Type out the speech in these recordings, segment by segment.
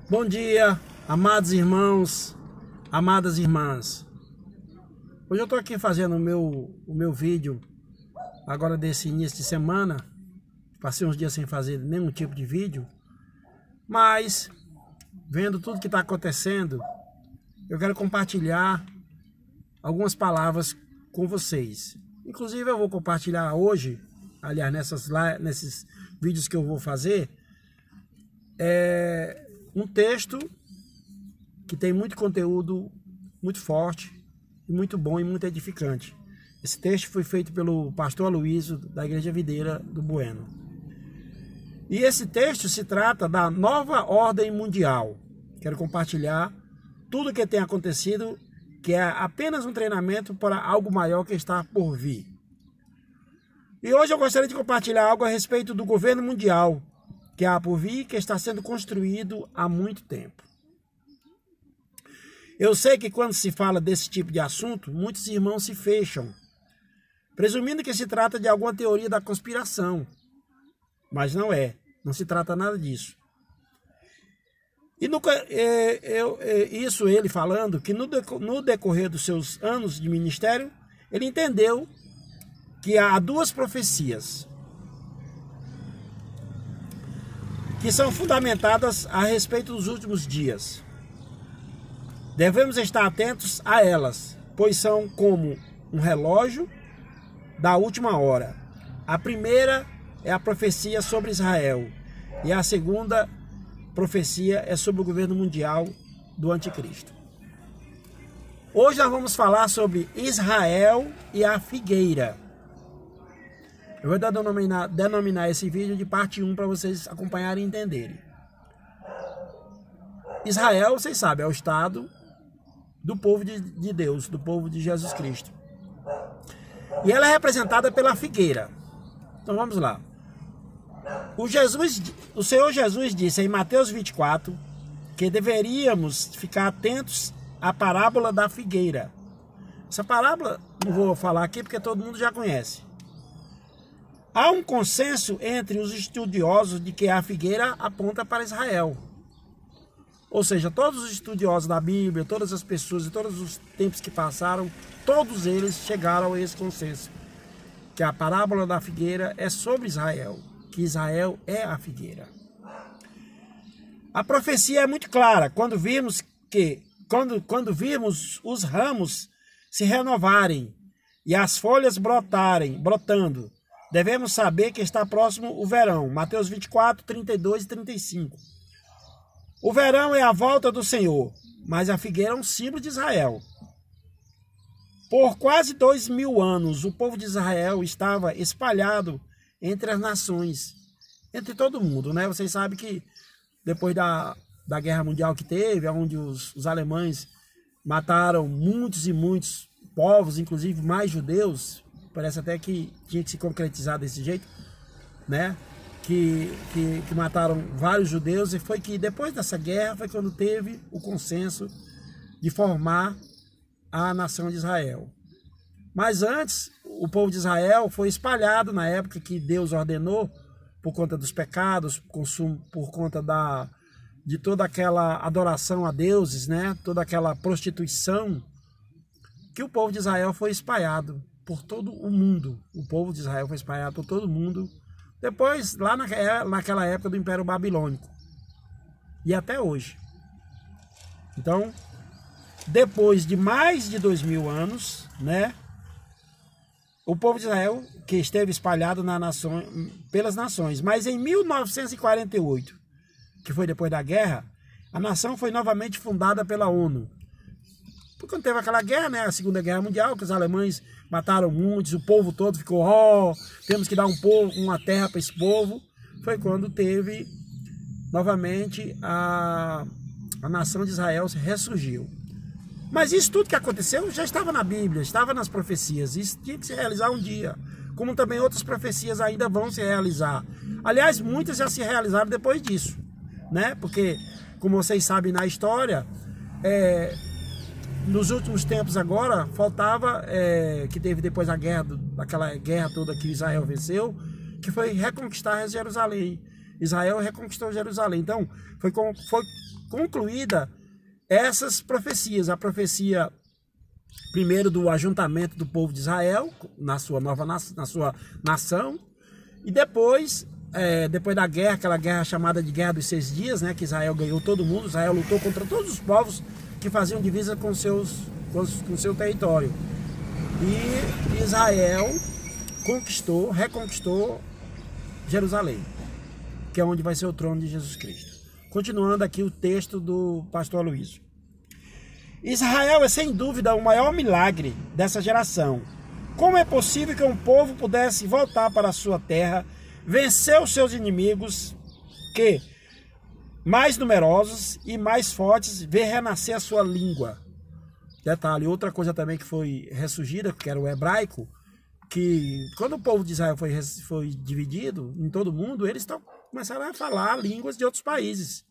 Bom dia, amados irmãos, amadas irmãs. Hoje eu estou aqui fazendo o meu vídeo, agora desse início de semana. Passei uns dias sem fazer nenhum tipo de vídeo, mas vendo tudo que está acontecendo, eu quero compartilhar algumas palavras com vocês. Inclusive eu vou compartilhar hoje, aliás, nesses vídeos que eu vou fazer, um texto que tem muito conteúdo, muito forte, muito bom e muito edificante. Esse texto foi feito pelo pastor Aloysio, da Igreja Videira do Bueno. E esse texto se trata da nova ordem mundial. Quero compartilhar tudo o que tem acontecido, que é apenas um treinamento para algo maior que está por vir. E hoje eu gostaria de compartilhar algo a respeito do governo mundial, que há por vir, que está sendo construído há muito tempo. Eu sei que quando se fala desse tipo de assunto, muitos irmãos se fecham, presumindo que se trata de alguma teoria da conspiração. Mas não é, não se trata nada disso. E isso ele falando que no decorrer dos seus anos de ministério, ele entendeu que há duas profecias que são fundamentadas a respeito dos últimos dias. Devemos estar atentos a elas, pois são como um relógio da última hora. A primeira é a profecia sobre Israel, e a segunda profecia é sobre o governo mundial do anticristo. Hoje nós vamos falar sobre Israel e a figueira. Eu vou denominar esse vídeo de parte 1 para vocês acompanharem e entenderem. Israel, vocês sabem, é o estado do povo de Deus, do povo de Jesus Cristo. E ela é representada pela figueira. Então vamos lá. O Senhor Jesus disse em Mateus 24 que deveríamos ficar atentos à parábola da figueira. Essa parábola não vou falar aqui porque todo mundo já conhece. Há um consenso entre os estudiosos de que a figueira aponta para Israel. Ou seja, todos os estudiosos da Bíblia, todas as pessoas e todos os tempos que passaram, todos eles chegaram a esse consenso. Que a parábola da figueira é sobre Israel. Que Israel é a figueira. A profecia é muito clara. Quando virmos os ramos se renovarem e as folhas brotando, devemos saber que está próximo o verão. Mateus 24, 32 e 35. O verão é a volta do Senhor, mas a figueira é um símbolo de Israel. Por quase 2000 anos, o povo de Israel estava espalhado entre as nações, entre todo mundo, né? Vocês sabem que depois da guerra mundial que teve, onde os alemães mataram muitos e muitos povos, inclusive mais judeus, parece até que tinha que se concretizar desse jeito, né? Que mataram vários judeus, e foi que depois dessa guerra foi quando teve o consenso de formar a nação de Israel. Mas antes, o povo de Israel foi espalhado na época que Deus ordenou, por conta dos pecados, por conta de toda aquela adoração a deuses, né? Toda aquela prostituição, que o povo de Israel foi espalhado por todo o mundo. O povo de Israel foi espalhado por todo o mundo. Depois, lá naquela época do Império Babilônico. E até hoje. Então, depois de mais de 2000 anos, né? O povo de Israel, que esteve espalhado pelas nações. Mas em 1948, que foi depois da guerra, a nação foi novamente fundada pela ONU. Porque quando teve aquela guerra, né, a Segunda Guerra Mundial, que os alemães mataram muitos, o povo todo ficou, temos que dar uma terra para esse povo. Foi quando teve novamente a nação de Israel ressurgiu. Mas isso tudo que aconteceu já estava na Bíblia, estava nas profecias. Isso tinha que se realizar um dia. Como também outras profecias ainda vão se realizar. Aliás, muitas já se realizaram depois disso, né? Porque, como vocês sabem na história, nos últimos tempos agora, faltava, que teve depois daquela guerra toda que Israel venceu, que foi reconquistar Jerusalém. Israel reconquistou Jerusalém. Então, foi concluída essas profecias. A profecia, primeiro, do ajuntamento do povo de Israel na sua nação, e depois da guerra, aquela guerra chamada de Guerra dos 6 Dias, né, que Israel ganhou todo mundo. Israel lutou contra todos os povos que faziam divisa com seu território. E Israel reconquistou Jerusalém, que é onde vai ser o trono de Jesus Cristo. Continuando aqui o texto do pastor Aloysio. Israel é sem dúvida o maior milagre dessa geração. Como é possível que um povo pudesse voltar para a sua terra, vencer os seus inimigos, que, mais numerosos e mais fortes, ver renascer a sua língua? Detalhe, outra coisa também que foi ressurgida, que era o hebraico, que quando o povo de Israel foi dividido em todo mundo, eles começaram a falar línguas de outros países.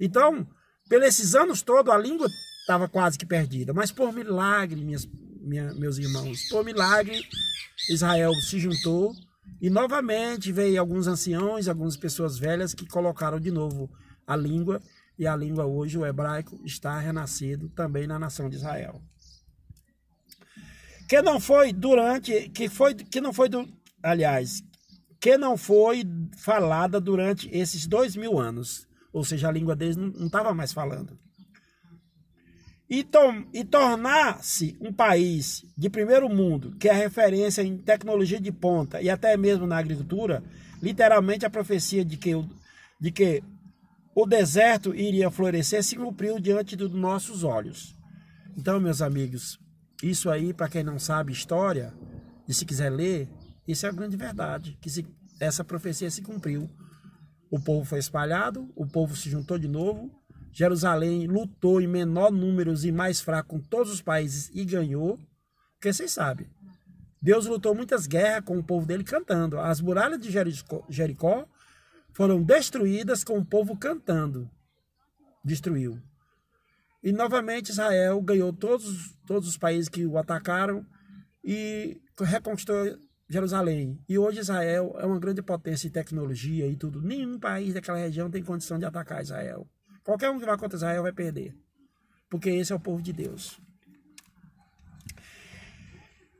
Então, pelos esses anos todos, a língua estava quase que perdida. Mas por milagre, meus irmãos, por milagre, Israel se juntou e novamente veio alguns anciãos, algumas pessoas velhas que colocaram de novo a língua. E a língua hoje, o hebraico, está renascido também na nação de Israel. Que não foi falada durante esses 2000 anos. Ou seja, a língua deles não estava mais falando. E tornar-se um país de primeiro mundo, que é referência em tecnologia de ponta e até mesmo na agricultura, literalmente a profecia de que o deserto iria florescer se cumpriu diante dos nossos olhos. Então, meus amigos, isso aí, para quem não sabe história, e se quiser ler, isso é a grande verdade, que essa profecia se cumpriu. O povo foi espalhado, o povo se juntou de novo, Jerusalém lutou em menor números e mais fraco com todos os países e ganhou, porque vocês sabem, Deus lutou muitas guerras com o povo dele cantando. As muralhas de Jericó foram destruídas com o povo cantando. Destruiu. E novamente Israel ganhou todos os países que o atacaram e reconquistou Jerusalém. E hoje Israel é uma grande potência em tecnologia e tudo. Nenhum país daquela região tem condição de atacar Israel. Qualquer um que vá contra Israel vai perder. Porque esse é o povo de Deus.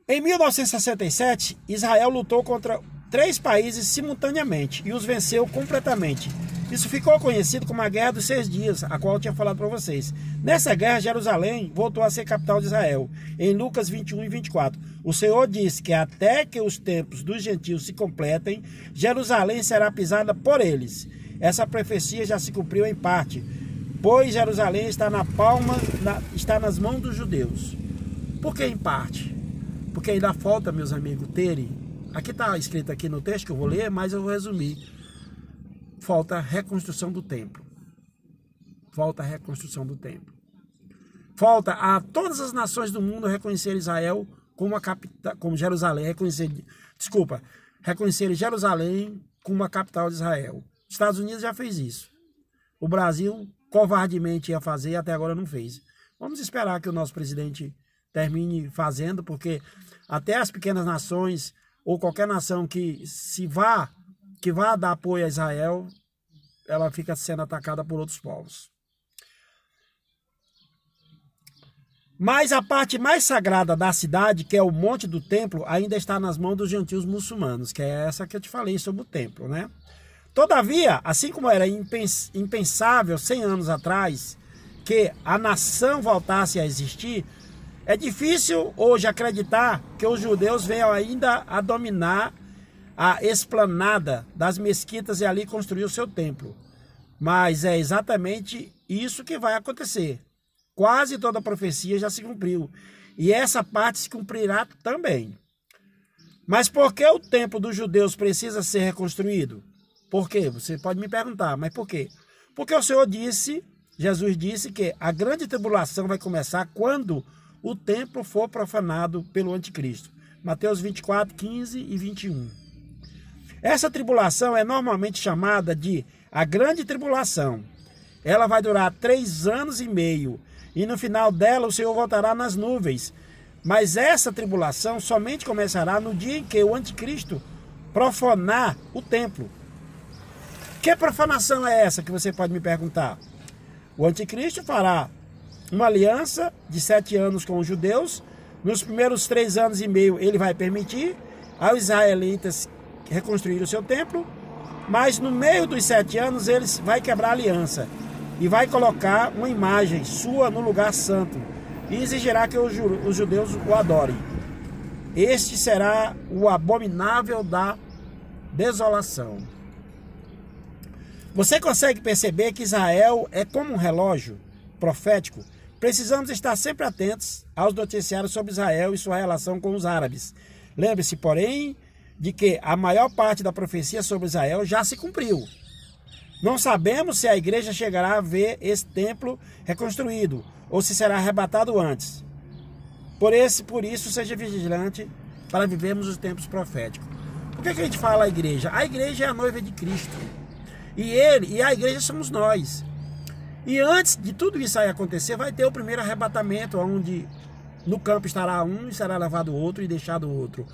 Em 1967, Israel lutou contra 3 países simultaneamente e os venceu completamente. Isso ficou conhecido como a Guerra dos 6 Dias, a qual eu tinha falado para vocês. Nessa guerra, Jerusalém voltou a ser capital de Israel. Em Lucas 21 e 24, o Senhor disse que até que os tempos dos gentios se completem, Jerusalém será pisada por eles. Essa profecia já se cumpriu em parte, pois Jerusalém está está nas mãos dos judeus. Por que em parte? Porque ainda falta, meus amigos, terem. Aqui está escrito aqui no texto que eu vou ler, mas eu vou resumir. Falta a reconstrução do templo. Falta a reconstrução do templo. Falta a todas as nações do mundo reconhecer Israel como a capital, como Jerusalém, reconhecer Jerusalém como a capital de Israel. Os Estados Unidos já fez isso. O Brasil covardemente ia fazer e até agora não fez. Vamos esperar que o nosso presidente termine fazendo, porque até as pequenas nações ou qualquer nação que vá dar apoio a Israel, ela fica sendo atacada por outros povos. Mas a parte mais sagrada da cidade, que é o Monte do Templo, ainda está nas mãos dos gentios muçulmanos, que é essa que eu te falei sobre o templo, né? Todavia, assim como era impensável 100 anos atrás que a nação voltasse a existir, é difícil hoje acreditar que os judeus venham ainda a dominar a esplanada das mesquitas e ali construir o seu templo. Mas é exatamente isso que vai acontecer. Quase toda a profecia já se cumpriu. E essa parte se cumprirá também. Mas por que o templo dos judeus precisa ser reconstruído? Por quê? Você pode me perguntar, mas por quê? Porque o Senhor disse, Jesus disse que a grande tribulação vai começar quando o templo for profanado pelo anticristo. Mateus 24, 15 e 21. Essa tribulação é normalmente chamada de a grande tribulação. Ela vai durar 3 anos e meio. E no final dela o Senhor voltará nas nuvens. Mas essa tribulação somente começará no dia em que o anticristo profanar o templo. Que profanação é essa que você pode me perguntar? O anticristo fará uma aliança de 7 anos com os judeus. Nos primeiros 3 anos e meio ele vai permitir aos israelitas reconstruir o seu templo, mas no meio dos 7 anos ele vai quebrar a aliança e vai colocar uma imagem sua no lugar santo e exigirá que os judeus o adorem. Este será o abominável da desolação. Você consegue perceber que Israel é como um relógio profético? Precisamos estar sempre atentos aos noticiários sobre Israel e sua relação com os árabes. Lembre-se, porém, de que a maior parte da profecia sobre Israel já se cumpriu. Não sabemos se a igreja chegará a ver esse templo reconstruído ou se será arrebatado antes. Por isso, seja vigilante para vivermos os tempos proféticos. Por que a gente fala a igreja? A igreja é a noiva de Cristo. E a igreja somos nós. E antes de tudo isso aí acontecer, vai ter o primeiro arrebatamento, onde no campo estará um e será levado o outro e deixado o outro.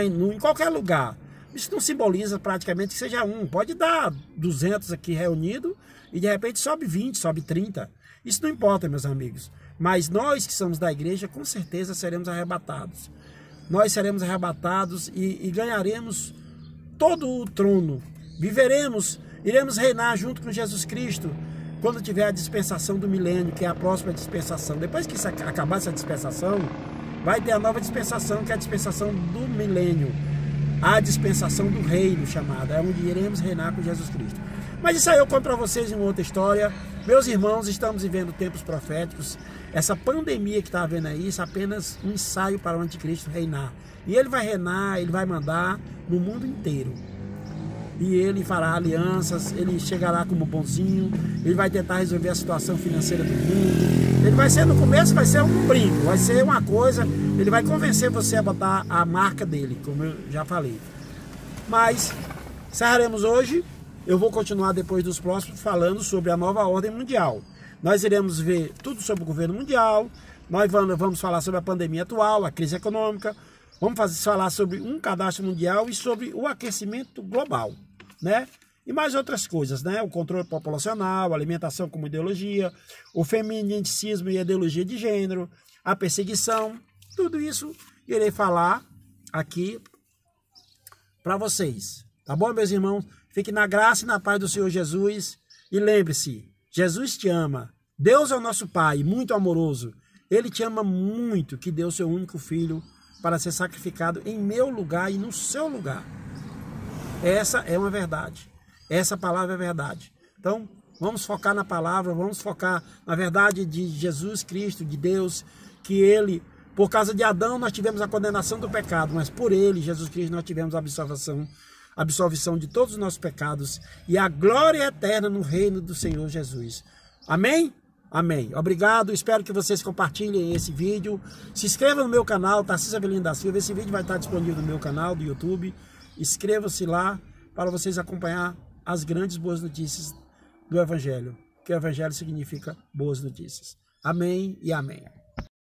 Em qualquer lugar. Isso não simboliza praticamente que seja um. Pode dar 200 aqui reunidos e de repente sobe 20, sobe 30. Isso não importa, meus amigos. Mas nós que somos da igreja, com certeza seremos arrebatados. Nós seremos arrebatados e ganharemos todo o trono. Viveremos, iremos reinar junto com Jesus Cristo quando tiver a dispensação do milênio, que é a próxima dispensação. Depois que acabar essa dispensação, vai ter a nova dispensação, que é a dispensação do milênio. A dispensação do reino chamada, é onde iremos reinar com Jesus Cristo. Mas isso aí eu conto para vocês em uma outra história. Meus irmãos, estamos vivendo tempos proféticos. Essa pandemia que está havendo aí, isso é apenas um ensaio para o anticristo reinar. E ele vai reinar, ele vai mandar no mundo inteiro. E ele fará alianças, ele chegará como bonzinho, ele vai tentar resolver a situação financeira do mundo. Ele vai ser, no começo, vai ser um brinco, vai ser uma coisa, ele vai convencer você a botar a marca dele, como eu já falei. Mas, encerraremos hoje, eu vou continuar depois dos próximos falando sobre a nova ordem mundial. Nós iremos ver tudo sobre o governo mundial, nós vamos falar sobre a pandemia atual, a crise econômica, vamos falar sobre um cadastro mundial e sobre o aquecimento global, né? E mais outras coisas, né? O controle populacional, a alimentação como ideologia, o femininismo e a ideologia de gênero, a perseguição, tudo isso irei falar aqui para vocês. Tá bom, meus irmãos? Fique na graça e na paz do Senhor Jesus. E lembre-se, Jesus te ama. Deus é o nosso Pai, muito amoroso. Ele te ama muito, que deu seu único filho para ser sacrificado em meu lugar e no seu lugar. Essa é uma verdade. Essa palavra é verdade. Então, vamos focar na palavra, vamos focar na verdade de Jesus Cristo, de Deus, que ele, por causa de Adão, nós tivemos a condenação do pecado, mas por ele, Jesus Cristo, nós tivemos a absolvição de todos os nossos pecados e a glória eterna no reino do Senhor Jesus. Amém? Amém. Obrigado, espero que vocês compartilhem esse vídeo. Se inscreva no meu canal, Tarcísio Avelino da Silva. Esse vídeo vai estar disponível no meu canal do YouTube. Inscreva-se lá para vocês acompanhar as grandes boas notícias do Evangelho. Que o Evangelho significa boas notícias. Amém e amém.